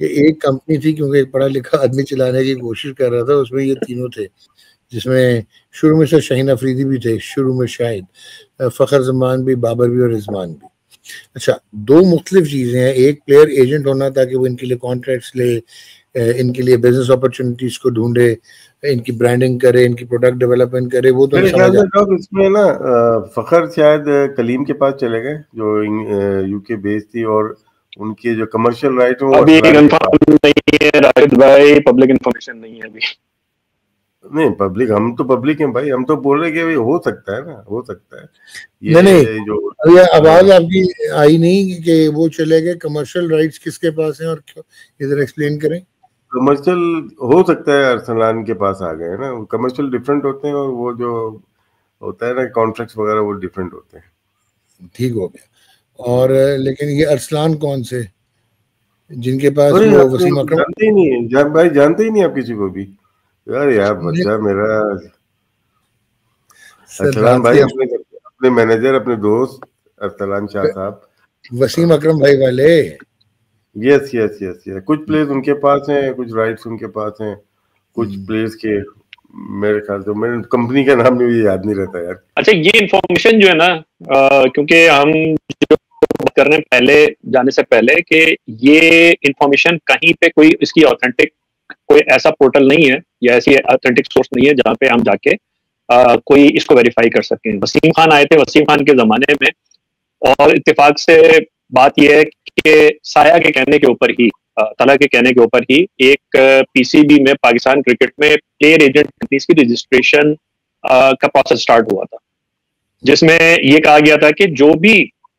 کہ ایک کمپنی تھی، کیونکہ ایک پڑھا لکھا آدمی چلانے کی کوشش کر رہا تھا، اس میں یہ تینوں تھے، جس میں شروع میں سے شاہین افریدی بھی تھے، شروع میں شاید فخر زمان بھی، بابر بھی اور رضوان بھی. اچھا، دو مختلف چیزیں ہیں. ایک پلیئر ایجنٹ ہونا تاکہ وہ ان کے لیے کانٹریکٹس لے، ان کے لیے بزنس اپرچونیٹیز کو ڈھونڈے، ان کی برانڈنگ کرے، ان کی پروڈکٹ ڈیولپمنٹ کرے. وہ تو میرے خیال سے اس میں نا فخر شاید کلیم کے پاس چلے گئے جو یو کے بیس تھی، اور ان کے جو کمرشل رائٹ ہیں ابھی کنفرم نہیں ہے راشد بھائی، پبلک انفارمیشن نہیں ہے ابھی. نہیں پبلک، ہم تو پبلک ہیں بھائی، ہم تو بول رہے کہ ہو سکتا ہے نا، ہو سکتا ہے. نہیں جو آواز آپ کی آئی نہیں کہ وہ چلے گئے. کمرشل رائٹس کس کے پاس ہیں اور ادھر ایکسپلین کریں. کمرشل ہو سکتا ہے ارسلان کے پاس آ گئے ہیں نا. کمرشل ڈفرینٹ ہوتے ہیں، اور وہ جو ہوتا ہے نا کانٹریکٹس وغیرہ وہ ڈفرینٹ ہوتے ہیں. ٹھیک ہو گیا. اور لیکن یہ ارسلان کون سے جن کے پاس وہ وسیم اکرم جانتے ہی نہیں بھائی، جانتے ہی نہیں آپ کسی کو بھی یار بچہ میرا ارسلان بھائی، اپنے مینیجر، اپنے دوست ارسلان شاہ صاحب، وسیم اکرم بھائی والے. یس یس یس یس. کچھ پلیئرز ان کے پاس ہیں، کچھ رائٹس ان کے پاس ہیں، کچھ پلیئرز کے میرے خیال سے میرے کمپنی کا نام بھی یاد نہیں رہتا یار. اچھا، یہ انفارمیشن جو ہے نا، کیونکہ ہم جو بات کر رہے ہیں پہلے جانے سے پہلے کہ یہ انفارمیشن کہیں پہ کوئی اس کی آتھینٹک کوئی ایسا پورٹل نہیں ہے یا ایسی آتھینٹک سورس نہیں ہے جہاں پہ ہم جا کے کوئی اس کو ویریفائی کر سکیں. وسیم خان آئے تھے وسیم خان کے زمانے میں، اور اتفاق سے بات یہ ہے کہ سایہ کے کہنے کے اوپر ہی، طلحہ کے کہنے کے اوپر ہی ایک پی سی بی میں پاکستان کرکٹ میں پلیئر ایجنٹ کمپنیز کی رجسٹریشن کا پروسیس سٹارٹ ہوا تھا، جس میں یہ کہا گیا تھا کہ جو بھی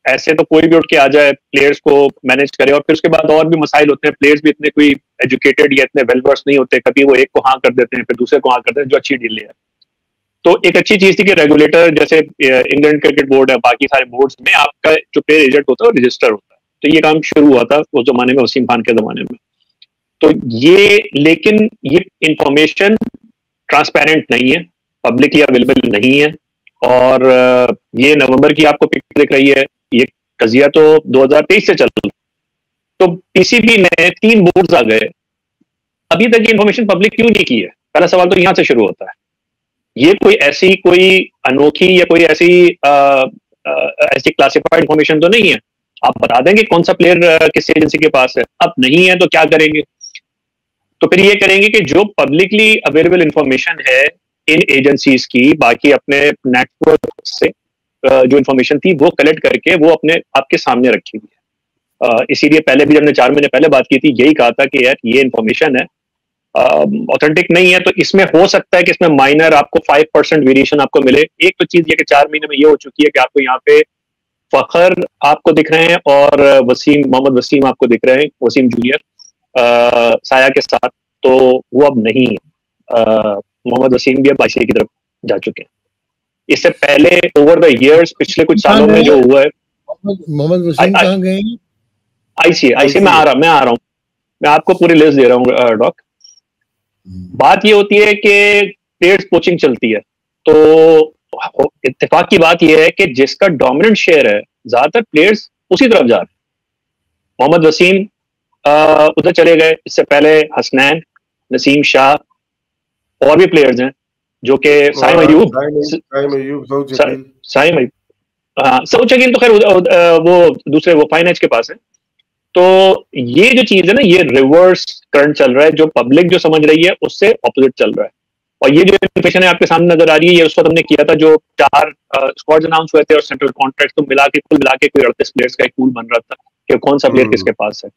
ایسے تو کوئی بھی اٹھ کے آ جائے پلیئرز کو مینیج کرے. اور پھر اس کے بعد اور بھی مسائل ہوتے ہیں، پلیئرز بھی اتنے کوئی ایجوکیٹڈ یا اتنے ویل ورس نہیں ہوتے، کبھی وہ ایک کو ہاں کر دیتے ہیں پھر دوسرے کو ہاں کر دیتے ہیں، جو اچھی ڈیل ہے. تو ایک اچھی چیز تھی کہ ریگولیٹر جیسے انگلینڈ کرکٹ بورڈ ہے، باقی سارے بورڈز میں آپ کا جو پلیئر ایجنٹ ہوتا ہے وہ رجسٹر ہوتا ہے. تو یہ کام شروع ہوا تھا اس زمانے میں، وسیم خان کے زمانے میں. تو لیکن یہ انفارمیشن ٹرانسپیرنٹ نہیں ہے، پبلکلی اویلیبل نہیں ہے. اور یہ نومبر کی آپ کو پک دکھ رہی ہے، یہ قضیہ تو 2023 سے چل رہا. تو پی سی بی میں 3 بورڈز آ گئے، ابھی تک یہ انفارمیشن پبلک کیوں نہیں کی ہے؟ پہلا سوال تو یہاں سے شروع ہوتا ہے. یہ کوئی ایسی کوئی انوکھی یا کوئی ایسی کلاسیفائڈ انفارمیشن تو نہیں ہے. آپ بتا دیں گے کون سا پلیئر کس ایجنسی کے پاس ہے. اب نہیں ہے تو کیا کریں گے؟ تو پھر یہ کریں گے کہ جو پبلکلی اویلیبل انفارمیشن ہے ان ایجنسیز کی، باقی اپنے نیٹ ورک سے جو انفارمیشن تھی وہ کلیکٹ کر کے وہ اپنے آپ کے سامنے رکھی ہوئی ہے. اسی لیے پہلے بھی ہم نے 4 مہینے پہلے بات کی تھی، یہی کہا تھا کہ یار یہ انفارمیشن ہے آتھینٹک نہیں ہے. تو اس میں ہو سکتا ہے کہ اس میں مائنر آپ کو 5% ویریشن آپ کو ملے. ایک تو چیز یہ کہ 4 مہینے میں یہ ہو چکی ہے کہ آپ کو یہاں پہ فخر آپ کو دکھ رہے ہیں اور محمد وسیم آپ کو دکھ رہے ہیں، وسیم جونیئر سایہ کے ساتھ. تو وہ اب نہیں ہے، محمد وسیم بھی اب آئی سی آئی کی طرف جا چکے ہیں. اس سے پہلے اوور دا ایئرس پچھلے کچھ سالوں میں جو ہوا ہے، محمد وسیم کہاں گئے ہیں؟ آئی سی میں آ رہا ہوں، میں آپ کو پوری لسٹ دے رہا ہوں ڈاک. بات یہ ہوتی ہے کہ پلیئرز کوچنگ چلتی ہے، تو اتفاق کی بات یہ ہے کہ جس کا ڈومیننٹ شیئر ہے زیادہ تر پلیئرز اسی طرف جا رہے ہیں. محمد وسیم ادھر چلے گئے، اس سے پہلے حسنین، نسیم شاہ، اور بھی پلیئرز ہیں جو کہ سائم ایوب، سعود شکیل تو خیر وہ دوسرے وہ فائن ایج کے پاس ہے. تو یہ جو چیز ہے نا، یہ ریورس کرنٹ چل رہا ہے، جو پبلک جو سمجھ رہی ہے اس سے اپوزٹ چل رہا ہے. اور یہ جو انفارمیشن ہے آپ کے سامنے نظر آ رہی ہے، یہ اس وقت ہم نے کیا تھا جو 4 اسکواڈز اناؤنس ہوئے تھے اور سینٹرل کانٹریکٹ تو ملا کے کل ملا کے کوئی 38 پلیئرز کا ایک پول بن رہا تھا کہ کون سا پلیئر کس کے پاس ہے.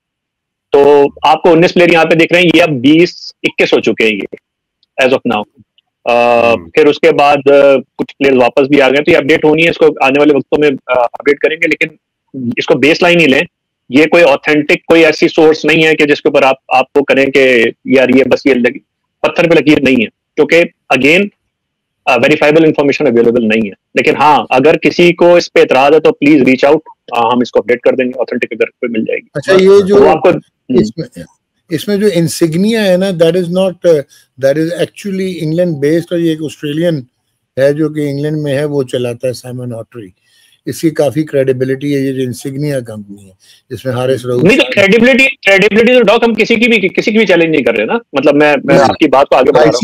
تو آپ کو 19 پلیئر یہاں پہ دکھ رہے ہیں، یہ اب 20-21 ہو چکے ہیں یہ ایز آف ناؤ. پھر اس کے بعد کچھ پلیئر واپس بھی آ گئے. تو یہ اپڈیٹ ہونی ہے، اس کو آنے والے وقتوں میں اپڈیٹ کریں گے. لیکن اس کو بیس لائن ہی لیں، یہ کوئی آتھینٹک کوئی ایسی سورس نہیں ہے کہ جس کے اوپر آپ کو کریں کہ یار یہ بس یہ پتھر پہ لکیر نہیں ہے، کیونکہ اگین ویریفائبل انفارمیشن اویلیبل نہیں ہے. لیکن ہاں اگر کسی کو اس پہ اعتراض ہے تو پلیز ریچ آؤٹ، ہم اس کو اپڈیٹ کر دیں گے، آتھینٹک اگر کوئی مل جائے گی. اچھا، یہ جو آپ کو اس میں جو انسگنیا ہے نا، that is actually England based, اور یہ ایک آسٹریلین ہے جو کہ انگلینڈ میں ہے، وہ چلاتا ہے سائمن آٹری. اس کی کافی کریڈیبلٹی ہے. یہ جو انسگنیا کمپنی ہے جس میں حارث رؤف نہیں تو کریڈیبلٹی تو ڈاک ہم کسی کی بھی چیلنج نہیں کر رہے نا. مطلب میں آپ کی بات کو آگے بڑھا رہا ہوں.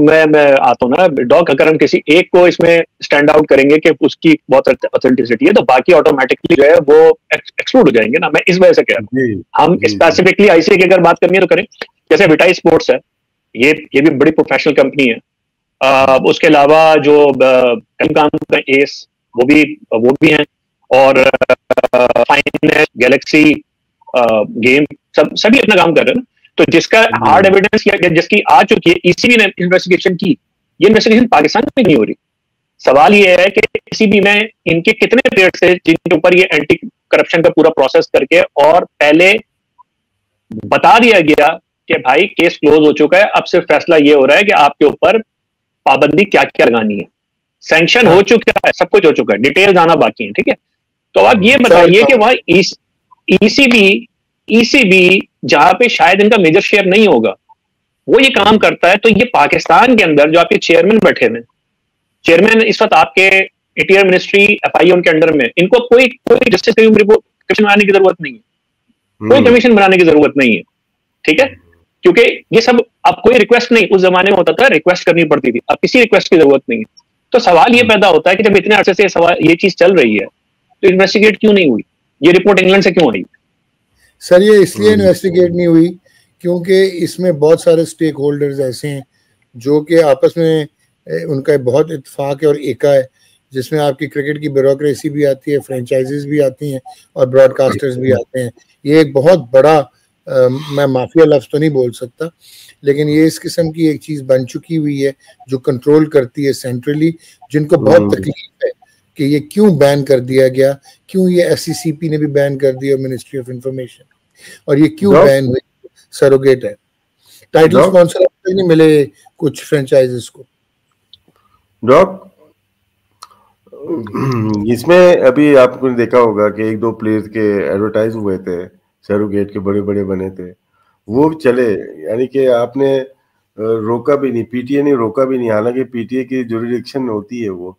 میں آتا ہوں نا ڈاک, اگر ہم کسی ایک کو اس میں اسٹینڈ آؤٹ کریں گے کہ اس کی بہت اوتھینٹسٹی ہے تو باقی آٹومیٹکلی جو ہے وہ ایکسکلوڈ ہو جائیں گے نا. میں اس وجہ سے کہہ رہا ہوں ہم اسپیسیفکلی آئی سی کی اگر بات کرنی ہے تو کریں. جیسے وٹائی اسپورٹس ہے, یہ بھی بڑی پروفیشنل کمپنی ہے. اس کے علاوہ جو ایس وہ بھی ہیں, اور گیلیکسی گیم سبھی اپنا کام کر رہے ہیں. تو جس کا ہارڈ ایویڈنس جس کی آ چکی ہے ای سی بی نے انویسٹیگیشن کی, یہ انویسٹیگیشن پاکستان میں نہیں ہو رہی. سوال یہ ہے کہ ای سی بی میں ان کے کتنے پلیئرز تھے جن کے اوپر یہ اینٹی کرپشن کا پورا پروسیس کر کے اور پہلے بتا دیا گیا کہ بھائی کیس کلوز ہو چکا ہے, اب صرف فیصلہ یہ ہو رہا ہے کہ آپ کے اوپر پابندی کیا کیا لگانی ہے. سینکشن ہو چکا ہے, سب کچھ ہو چکا ہے, ڈیٹیلز آنا باقی ہیں. ٹھیک ہے, تو آپ یہ بتائیے کہ وہاں ای سی بی جہاں پہ شاید ان کا میجر شیئر نہیں ہوگا وہ یہ کام کرتا ہے. تو یہ پاکستان کے اندر جو آپ کے چیئرمین بیٹھے ہیں, چیئرمین اس وقت آپ کے انٹیریئر منسٹری ایف آئی ان کے انڈر میں, ان کو کوئی جسٹس کمیشن بنانے کی ضرورت نہیں ہے, کوئی کمیشن بنانے کی ضرورت نہیں ہے. ٹھیک ہے, کیونکہ یہ سب اب کوئی ریکویسٹ نہیں, اس زمانے میں ہوتا تھا ریکویسٹ کرنی پڑتی تھی, اب کسی ریکویسٹ کی ضرورت نہیں ہے. تو سوال یہ پیدا ہوتا ہے کہ جب اتنے عرصے سے یہ چیز چل رہی ہے تو انویسٹیگیٹ کیوں نہیں ہوئی؟ یہ رپورٹ انگلینڈ سے کیوں آئی؟ سر یہ اس لیے انویسٹیگیٹ نہیں ہوئی کیونکہ اس میں بہت سارے اسٹیک ہولڈرز ایسے ہیں جو کہ آپس میں ان کا بہت اتفاق ہے اور ایکا ہے, جس میں آپ کی کرکٹ کی بیوروکریسی بھی آتی ہے, فرینچائزز بھی آتی ہیں اور براڈ کاسٹرز بھی آتے ہیں. یہ ایک بہت بڑا, میں مافیا لفظ تو نہیں بول سکتا, لیکن یہ اس قسم کی ایک چیز بن چکی ہوئی ہے جو کنٹرول کرتی ہے سینٹرلی, جن کو بہت تکلیف ہے کہ یہ کیوں بین کر دیا گیا, کیوں یہ ایس سی سی پی نے بھی بین کر دیا, منسٹری آف انفارمیشن, اور یہ کیوں بین ہوئی, سروگیٹ ہے. ٹائٹل اسپانسر نہیں ملے کچھ فرینچائزز کو. ڈاک اس میں ابھی آپ کو دیکھا ہوگا کہ ایک دو پلیئرز کے ایڈورٹائز ہوئے تھے, سروگیٹ کے بڑے بڑے بنے تھے, وہ چلے, یعنی کہ آپ نے روکا بھی نہیں, پی ٹی اے نے روکا بھی نہیں, حالانکہ پی ٹی اے کی جوریڈکشن ہوتی ہے وہ.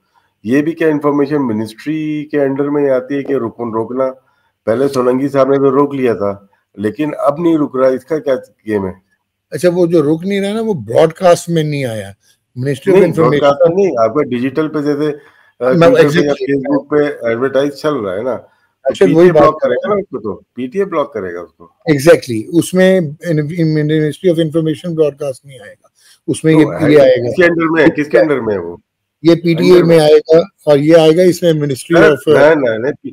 یہ بھی کیا انفارمیشن منسٹری کے انڈر میں آتی ہے کہ روکنا؟ پہلے سولنگی صاحب نے تو روک لیا تھا لیکن اب نہیں رک رہا, اس کا کیا گیم ہے؟ اچھا, وہ جو رک نہیں رہا نا وہ براڈ کاسٹ میں نہیں آیا, منسٹری آف انفارمیشن نہیں, آپ کا ڈیجیٹل پہ جیسے فیس بک پہ ایڈورٹائز چل رہا ہے نا, بلاک کرے گا نا اس کو, تو پی ٹی اے بلاک کرے گا اس کو. ایگزیکٹلی, اس میں ministry of information broadcast نہیں آئے گا, اس میں یہ آئے گا. کس کے انڈر میں, کس کے انڈر میں وہ یہ پی ٹی اے میں آئے گا, اور یہ آئے گا اس میں ministry of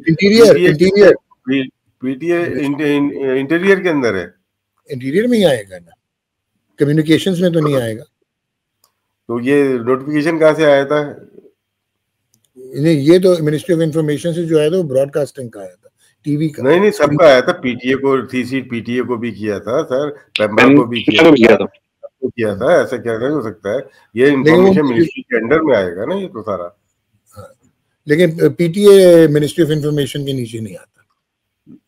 interior. P T A interior کے اندر ہے, انٹیریئر میں ہی آئے گا نا, کمیونیکیشنز میں تو نہیں آئے گا. تو یہ نوٹیفیکیشن کہاں سے آیا تھا؟ نہیں, یہ تو منسٹری آف انفارمیشن سے جو آیا تھا وہ براڈ کاسٹنگ کا آیا تھا, ٹی وی کا. نہیں سب کا آیا تھا, پی ٹی اے کو تھی سیٹ, پی ٹی اے کو بھی کیا تھا سر, پیمبا کو بھی کیا تھا. ایسا کیا نہیں ہو سکتا ہے, یہ انفارمیشن منسٹری کے انڈر میں آئے گا نا یہ تو سارا. لیکن پی T a ministry of information کے نیچے نہیں آتا.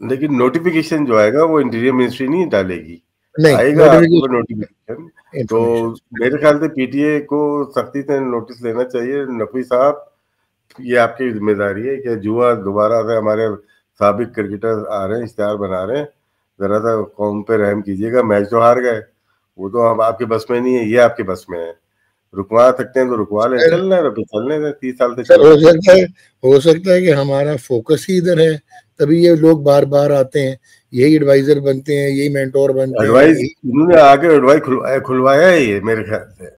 لیکن نوٹیفیکیشن جو آئے گا وہ انٹیریئر منسٹری نہیں ڈالے گی, آئے گا نوٹیفیکیشن. تو میرے خیال سے پی ٹی اے کو سختی سے نوٹس لینا چاہیے. نقوی صاحب, یہ آپ کی ذمہ داری ہے کہ جوا دوبارہ سے ہمارے سابق کرکٹر آ رہے ہیں, اشتہار بنا رہے ہیں, ذرا سا قوم پہ رحم کیجیے گا. میچ تو ہار گئے, وہ تو ہم آپ کے بس میں نہیں ہے, یہ آپ کے بس میں ہے. رکوا سکتے ہیں تو رکوا لیں, چل رہے ہیں چلنے دیں, 30 سال سے. ہو سکتا ہے کہ ہمارا فوکس ہی ادھر ہے, تبھی یہ لوگ بار بار آتے ہیں, یہی ایڈوائزر بنتے ہیں, یہی مینٹور بنتے ہیں. ایڈوائز انہوں نے آ کے ایڈوائز کھلوایا ہے یہ میرے خیال سے.